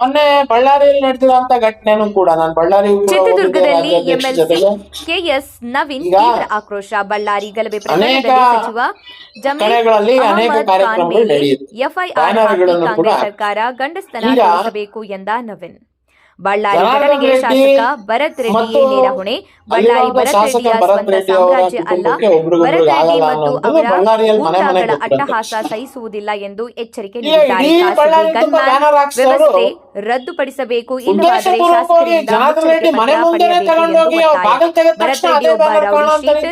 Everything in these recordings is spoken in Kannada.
ಮೊನ್ನೆ ಬಳ್ಳಾರಿಯಲ್ಲಿ ನಡೆದಿರುವಂತ ಘಟನೆನೂ ಕೂಡ ನಾನು ಬಳ್ಳಾರಿ ಚಿತ್ರದುರ್ಗದಲ್ಲಿ ಎಂಎಲ್ಸಿ ಕೆಎಸ್ ನವೀನ್ ತೀವ್ರ ಆಕ್ರೋಶ. ಬಳ್ಳಾರಿ ಗಲಭೆ ಪ್ರಕರಣದಲ್ಲಿ ಸಚಿವ ಜಮೀರ್ ಅಹಮದ್ ಖಾನ್ ಮೇಲೆ ಎಫ್ಐಆರ್ ಹಾಕಿ ಕಾಂಗ್ರೆಸ್ ಸರ್ಕಾರ ಗಂಡಸ್ತನ ತೋರಿಸಬೇಕು ಎಂದ ನವೀನ್. ಬಳ್ಳಾರಿ ಘಟನೆಗೆ ಶಾಸಕ ಭರತ್ ರೆಡ್ಡಿಯೇ ನೇರ ಹೊಣೆ. ಬಳ್ಳಾರಿ ಭರತ್ ರೆಡ್ಡಿಯ ಸ್ವಂತ ಸಾಮ್ರಾಜ್ಯ ಅಲ್ಲ. ಭರತ್ ರೆಡ್ಡಿ ಮತ್ತು ಅವರ ಗೂಂಡಾಗಳ ಅಟ್ಟಹಾಸ ಸಹಿಸುವುದಿಲ್ಲ ಎಂದು ಎಚ್ಚರಿಕೆ ನೀಡಿದ್ದಾರೆ. ಖಾಸಗಿ ಗನ್ಮ್ಯಾನ್ ವ್ಯವಸ್ಥೆ ರದ್ದುಪಡಿಸಬೇಕು, ಇಲ್ಲವಾದರೆ ಶಾಸಕರಿಂದ ಮುಚ್ಚಳಿಕೆ ಪತ್ರ ಪಡೆಯಬೇಕು ಎಂದು ಒತ್ತಾಯ. ಭರತ್ ರೆಡ್ಡಿ ಒಬ್ಬ ರೌಡಿ ಶೀಟರ್.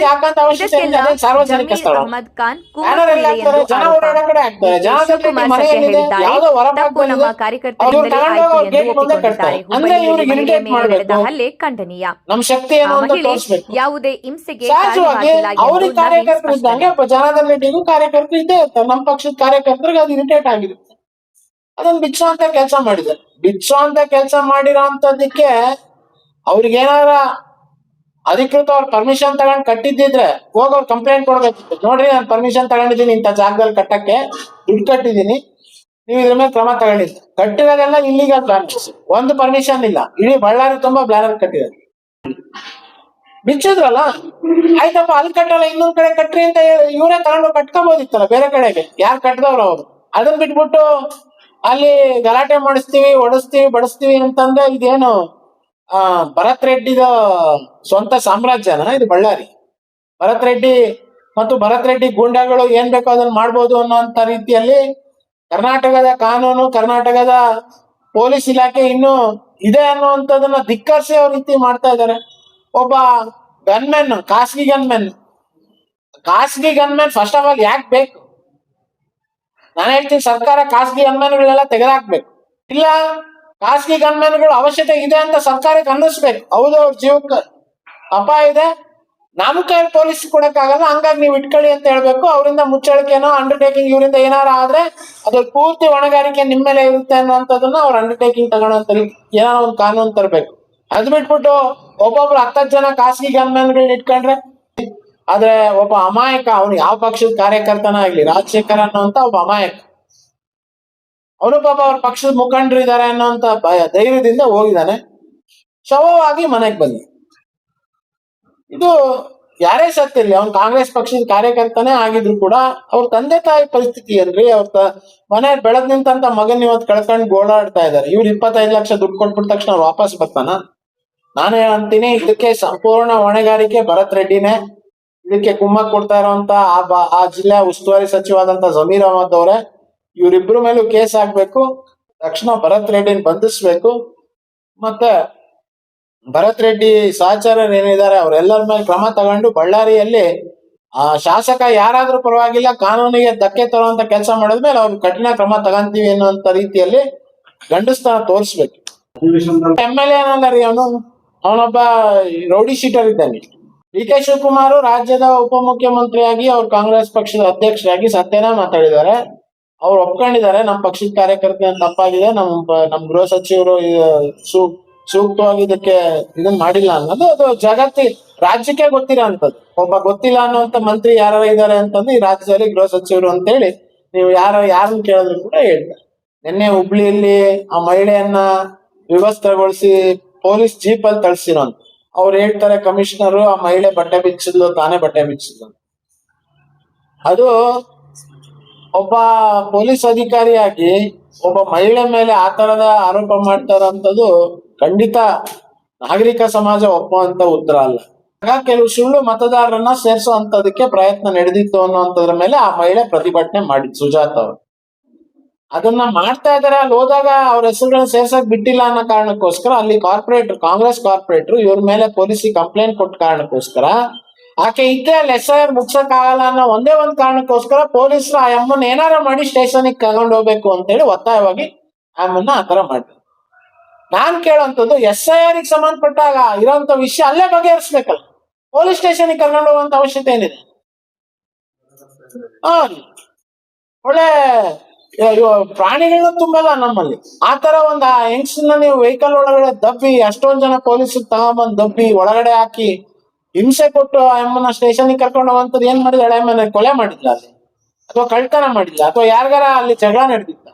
ಇದಕ್ಕೆಲ್ಲ ಜಮೀರ್ ಅಹಮದ್ ಖಾನ್ ಕುಮ್ಮಕ್ಕು ಇದೆ ಎಂದು ಶಿವಕುಮಾರ್ ಸತ್ಯ ಹೇಳಿದ್ದಾರೆ. ತಪ್ಪು ನಮ್ಮ ಕಾರ್ಯಕರ್ತರಿಂದಲೇ ಆಯಿತು ಎಂದು ಒಪ್ಪಿಕೊಂಡಿದ್ದಾರೆ. ಮಹಿಳೆಯ ಮೇಲೆ ನಡೆದ ಹಲ್ಲೆ ಖಂಡನೀಯ. ಮಹಿಳೆ ಯಾವುದೇ ಹಿಂಸೆಗೆ ಕಾರಣವಾಗಿಲ್ಲ ಎಂದು ಜನಾರ್ದನ್ ರೆಡ್ಡಿಗೂ ಕಾರ್ಯಕರ್ತರು ಇದ್ದೇ ಇರ್ತಾರೆ. ನಮ್ಮ ಪಕ್ಷದ ಕಾರ್ಯಕರ್ತರಿಗೆ ಅದು ಇರಿಟೇಟ್ ಆಗಿರುತ್ತೆ. ಅದನ್ನ ಬಿಚ್ಚುವಂತ ಕೆಲಸ ಮಾಡಿದ್ದಾರೆ. ಬಿಚ್ಚುವಂತ ಕೆಲಸ ಮಾಡಿರೋ ಅಂತದಕ್ಕೆ ಅವ್ರಿಗೇನಾರ ಅಧಿಕೃತ ಅವ್ರ ಪರ್ಮಿಷನ್ ತಗೊಂಡ್ ಕಟ್ಟಿದ್ದಿದ್ರೆ ಹೋಗೋರು ಕಂಪ್ಲೇಂಟ್ ಕೊಡ್ಬೇಕಿತ್ತು. ನೋಡ್ರಿ ನಾನು ಪರ್ಮಿಷನ್ ತಗೊಂಡಿದ್ದೀನಿ ಇಂಥ ಜಾಗದಲ್ಲಿ ಕಟ್ಟಕ್ಕೆ, ದುಡ್ಡು ಕಟ್ಟಿದ್ದೀನಿ, ನೀವು ಇದ್ರ ಮೇಲೆ ಕ್ರಮ ತಗೊಂಡಿಲ್ಲ. ಕಟ್ಟಿರೋದೆಲ್ಲ ಇಲ್ಲಿಗಲ್ ಬ್ಲಾನರ್ಸ್, ಒಂದು ಪರ್ಮಿಷನ್ ಇಲ್ಲ. ಇಡೀ ಬಳ್ಳಾರಿ ತುಂಬಾ ಬ್ಲಾನರ್ ಕಟ್ಟಿದ್ದಾರೆ. ಬಿಚ್ಚಿದ್ರಲ್ಲ, ಆಯ್ತಪ್ಪ ಅಲ್ಲಿ ಕಟ್ಟಲ್ಲ ಇನ್ನೊಂದ್ ಕಡೆ ಕಟ್ರಿ ಅಂತ ಇವರೇ ತಗೊಂಡು ಕಟ್ಕೋಬೋದಿತ್ತಲ್ಲ ಬೇರೆ ಕಡೆಗೆ. ಯಾರು ಕಟ್ಟದವ್ರು ಅವ್ರು. ಅದನ್ನ ಬಿಟ್ಬಿಟ್ಟು ಅಲ್ಲಿ ಗಲಾಟೆ ಮಾಡಿಸ್ತೀವಿ, ಒಡಿಸ್ತೀವಿ, ಬಡಿಸ್ತೀವಿ ಅಂತಂದ್ರೆ ಇದೇನು ಭರತ್ ರೆಡ್ಡಿದ ಸ್ವಂತ ಸಾಮ್ರಾಜ್ಯನ ಇದು ಬಳ್ಳಾರಿ? ಭರತ್ ರೆಡ್ಡಿ ಮತ್ತು ಭರತ್ ರೆಡ್ಡಿ ಗೂಂಡಾಗಳು ಏನ್ ಬೇಕೋ ಅದನ್ನ ಮಾಡ್ಬೋದು ಅನ್ನೋಂತ ರೀತಿಯಲ್ಲಿ ಕರ್ನಾಟಕದ ಕಾನೂನು, ಕರ್ನಾಟಕದ ಪೊಲೀಸ್ ಇಲಾಖೆ ಇನ್ನು ಇದೆ ಅನ್ನುವಂಥದ್ದನ್ನ ಧಿಕ್ಕರಿಸಿ ಅವ್ರ ರೀತಿ ಮಾಡ್ತಾ ಇದ್ದಾರೆ. ಒಬ್ಬ ಗನ್ಮೆನ್, ಖಾಸಗಿ ಗನ್ಮೆನ್ ಫಸ್ಟ್ ಆಫ್ ಆಲ್ ಯಾಕೆ ಬೇಕು? ನಾನು ಹೇಳ್ತೀನಿ, ಸರ್ಕಾರ ಖಾಸಗಿ ಗನ್ಮೆನ್ಗಳೆಲ್ಲ ತೆಗೆದಾಕ್ಬೇಕು. ಇಲ್ಲ, ಖಾಸಗಿ ಗನ್ಮೆನ್ಗಳು ಅವಶ್ಯಕತೆ ಇದೆ ಅಂತ ಸರ್ಕಾರಕ್ಕೆ ಅನ್ನಿಸ್ಬೇಕು. ಹೌದು, ಅವ್ರ ಜೀವಕ್ಕೆ ಅಪಾಯ ಇದೆ, ನಮ್ ಕೈ ಪೊಲೀಸ್ ಕೊಡಕ್ಕಾಗಲ್ಲ, ಹಂಗಾಗಿ ನೀವು ಇಟ್ಕೊಳ್ಳಿ ಅಂತ ಹೇಳ್ಬೇಕು. ಅವರಿಂದ ಮುಚ್ಚಳಿಕೆನೋ ಅಂಡರ್ಟೇಕಿಂಗ್ ಇವರಿಂದ ಏನಾರ ಆದ್ರೆ ಅದ್ರ ಪೂರ್ತಿ ಹೊಣೆಗಾರಿಕೆ ನಿಮ್ಮ ಮೇಲೆ ಇರುತ್ತೆ ಅನ್ನೋಂಥದ್ದನ್ನ ಅವ್ರ ಅಂಡರ್ಟೇಕಿಂಗ್ ತಗೊಳ್ಳೋಂತ ಏನಾರ ಒಂದು ಕಾನೂನು ತರಬೇಕು. ಅದ್ ಬಿಟ್ಬಿಟ್ಟು ಒಬ್ಬೊಬ್ರು 10 ಜನ ಖಾಸಗಿ ಗನ್ಮೆನ್ಗಳನ್ನ ಇಟ್ಕೊಂಡ್ರೆ, ಆದ್ರೆ ಒಬ್ಬ ಅಮಾಯಕ, ಅವನು ಯಾವ ಪಕ್ಷದ ಕಾರ್ಯಕರ್ತನ ಆಗ್ಲಿ, ರಾಜಶೇಖರ್ ಅನ್ನೋಂತ ಒಬ್ಬ ಅಮಾಯಕ, ಅವನು ಪಾಪ ಅವ್ರ ಪಕ್ಷದ ಮುಖಂಡರು ಇದ್ದಾರೆ ಅನ್ನೋಂತ ಧೈರ್ಯದಿಂದ ಹೋಗಿದ್ದಾನೆ, ಶವವಾಗಿ ಮನೆಗೆ ಬಂದಿ. ಇದು ಯಾರೇ ಸತ್ತಿರ್ಲಿ, ಅವ್ನು ಕಾಂಗ್ರೆಸ್ ಪಕ್ಷದ ಕಾರ್ಯಕರ್ತನೇ ಆಗಿದ್ರು ಕೂಡ ಅವ್ರ ತಂದೆ ತಾಯಿ ಪರಿಸ್ಥಿತಿ ಏನ್ರಿ? ಅವ್ರ ಮನೆ ಬೆಳೆದ್ ನಿಂತಂತ ಮಗನ್ ಇವತ್ತು ಕಳ್ಕೊಂಡು ಗೋಳಾಡ್ತಾ ಇದಾರೆ. ಇವ್ರು 25 ಲಕ್ಷ ದುಡ್ಡು ಕೊಟ್ಬಿಟ್ಟ ತಕ್ಷಣ ಅವ್ರು ವಾಪಸ್ ಬರ್ತಾನ? ನಾನೇ ಅಂತೀನಿ, ಇದಕ್ಕೆ ಸಂಪೂರ್ಣ ಹೊಣೆಗಾರಿಕೆ ಭರತ್ ರೆಡ್ಡಿನೇ. ಇದಕ್ಕೆ ಕುಮ್ಮಕ್ ಕೊಡ್ತಾ ಇರುವಂತ ಆ ಜಿಲ್ಲೆಯ ಉಸ್ತುವಾರಿ ಸಚಿವಾದಂತ ಜಮೀರ್ ಅಹಮದ್ ಅವರೇ. ಇವರಿಬ್ರು ಮೇಲೂ ಕೇಸ್ ಹಾಕ್ಬೇಕು, ತಕ್ಷಣ ಭರತ್ ರೆಡ್ಡಿನ ಬಂಧಿಸ್ಬೇಕು. ಮತ್ತೆ ಭರತ್ ರೆಡ್ಡಿ ಸಹಚರರು ಏನಿದ್ದಾರೆ ಅವರೆಲ್ಲರ ಮೇಲೆ ಕ್ರಮ ತಗೊಂಡು ಬಳ್ಳಾರಿಯಲ್ಲಿ ಶಾಸಕ ಯಾರಾದ್ರೂ ಪರವಾಗಿಲ್ಲ, ಕಾನೂನಿಗೆ ಧಕ್ಕೆ ತರುವಂತ ಕೆಲಸ ಮಾಡಿದ್ಮೇಲೆ ಅವ್ರು ಕಠಿಣ ಕ್ರಮ ತಗೊಂತೀವಿ ಅನ್ನುವಂತ ರೀತಿಯಲ್ಲಿ ಗಂಡಸ್ತನ ತೋರಿಸ್ಬೇಕು. MLA ಏನಲ್ಲ ರೀ, ಅವನೊಬ್ಬ ರೌಡಿ ಶೀಟರ್ ಇದ್ದಾನೆ. DK ಶಿವಕುಮಾರ್ ರಾಜ್ಯದ ಉಪಮುಖ್ಯಮಂತ್ರಿಯಾಗಿ ಅವ್ರು ಕಾಂಗ್ರೆಸ್ ಪಕ್ಷದ ಅಧ್ಯಕ್ಷರಾಗಿ ಸತ್ಯನ ಮಾತಾಡಿದ್ದಾರೆ. ಅವ್ರು ಒಪ್ಕೊಂಡಿದ್ದಾರೆ, ನಮ್ಮ ಪಕ್ಷದ ಕಾರ್ಯಕರ್ತ ತಪ್ಪಾಗಿದೆ, ನಮ್ ಗೃಹ ಸಚಿವರು ಸೂಕ್ತವಾಗಿ ಇದಕ್ಕೆ ಇದನ್ನ ಮಾಡಿಲ್ಲ ಅನ್ನೋದು ಅದು ರಾಜ್ಯಕ್ಕೆ ಗೊತ್ತಿರೋ ಅಂತದ್ದು. ಒಬ್ಬ ಗೊತ್ತಿಲ್ಲ ಅನ್ನುವಂತ ಮಂತ್ರಿ ಯಾರು ಇದ್ದಾರೆ ಅಂತಂದ್ರೆ ಈ ರಾಜ್ಯದಲ್ಲಿ ಗೃಹ ಸಚಿವರು ಅಂತ ಹೇಳಿ ನೀವು ಯಾರನ್ನ ಕೇಳಿದ್ರು ಕೂಡ ಹೇಳ್ತಾರೆ. ನಿನ್ನೆ ಹುಬ್ಳಿಯಲ್ಲಿ ಆ ಮಹಿಳೆಯನ್ನ ವಿವಸ್ತ್ರಗೊಳಿಸಿ ಪೊಲೀಸ್ ಜೀಪ್ ಅಲ್ಲಿ ತಳ್ಸಿರೋ ಅಂತ ಅವ್ರು ಹೇಳ್ತಾರೆ. ಕಮಿಷನರು ಆ ಮಹಿಳೆ ಬಟ್ಟೆ ಬಿಚ್ಚಿದ್ಲು, ತಾನೇ ಬಟ್ಟೆ ಬಿಚ್ಚಿದ್ಲು. ಅದು ಒಬ್ಬ ಪೊಲೀಸ್ ಅಧಿಕಾರಿಯಾಗಿ ಒಬ್ಬ ಮಹಿಳೆ ಮೇಲೆ ಆ ತರದ ಆರೋಪ ಮಾಡ್ತಾ ಇರೋಂಥದ್ದು ಖಂಡಿತ ನಾಗರಿಕ ಸಮಾಜ ಒಪ್ಪುವಂತ ಉತ್ತರ ಅಲ್ಲ. ಆಗ ಕೆಲವು ಸುಳ್ಳು ಮತದಾರರನ್ನ ಸೇರಿಸುವಂತದಕ್ಕೆ ಪ್ರಯತ್ನ ನಡೆದಿತ್ತು ಅನ್ನೋಂಥದ್ರ ಮೇಲೆ ಆ ಮಹಿಳೆ ಪ್ರತಿಭಟನೆ ಮಾಡಿದ್, ಸುಜಾತ ಅವರು. ಅದನ್ನ ಮಾಡ್ತಾ ಇದಾರೆ. ಅಲ್ಲಿ ಹೋದಾಗ ಅವ್ರ ಹೆಸರುಗಳನ್ನ ಸೇರ್ಸಕ್ ಬಿಟ್ಟಿಲ್ಲ ಅನ್ನೋ ಕಾರಣಕ್ಕೋಸ್ಕರ ಅಲ್ಲಿ ಕಾಂಗ್ರೆಸ್ ಕಾರ್ಪೊರೇಟರ್ ಇವ್ರ ಮೇಲೆ ಪೊಲೀಸಿಗೆ ಕಂಪ್ಲೇಂಟ್ ಕೊಟ್ಟ ಕಾರಣಕ್ಕೋಸ್ಕರ ಆಕೆ ಇದ್ದೇ ಅಲ್ಲಿ SIR ಮುಗ್ಸಕ್ ಆಗಲ್ಲ ಅನ್ನೋ ಒಂದೇ ಒಂದ್ ಕಾರಣಕ್ಕೋಸ್ಕರ ಪೊಲೀಸರು ಆ ಅಮ್ಮನ್ನ ಏನಾರ ಮಾಡಿ ಸ್ಟೇಷನ್ಗೆ ತಗೊಂಡು ಹೋಗ್ಬೇಕು ಅಂತೇಳಿ ಒತ್ತಾಯವಾಗಿ ಅಮ್ಮನ್ನ ಆತರ ಮಾಡಿದ್ರು. ನಾನ್ ಕೇಳೋಂಥದ್ದು, SIR ಗೆ ಸಂಬಂಧಪಟ್ಟಾಗ ಇರೋಂಥ ವಿಷಯ ಅಲ್ಲೇ ಬಗೆಹರಿಸ್ಬೇಕಲ್ಲ, ಪೊಲೀಸ್ ಸ್ಟೇಷನ್ಗೆ ಕರ್ಕೊಂಡು ಹೋಗುವಂತ ಅವಶ್ಯಕತೆ ಏನಿದೆ? ಒಳ್ಳೆ ಪ್ರಾಣಿಗಳನ್ನ ತುಂಬಲ್ಲ ನಮ್ಮಲ್ಲಿ. ಆ ತರ ಒಂದ್ ಹೆಂಗ್ಸನ್ನ ನೀವು ವೆಹಿಕಲ್ ಒಳಗಡೆ ದಬ್ಬಿ ಅಷ್ಟೊಂದ್ ಜನ ಪೊಲೀಸರು ತಗೊಂಬಂದ್ ದಬ್ಬಿ ಒಳಗಡೆ ಹಾಕಿ ಹಿಂಸೆ ಕೊಟ್ಟು ಆ ಅಮ್ಮನ ಸ್ಟೇಷನ್ಗೆ ಕರ್ಕೊಂಡು ಹೋಗುವಂಥದ್ದು ಏನ್ ಮಾಡಿದ? ಎಳೆ ಕೊಲೆ ಮಾಡಿದ್ಲ ಅಲ್ಲಿ, ಅಥವಾ ಕಳ್ತನ ಮಾಡಿದ್ಲ, ಅಥವಾ ಯಾರಿಗಾರ ಅಲ್ಲಿ ಜಗಳ ನಡೆದಿತ್ತ?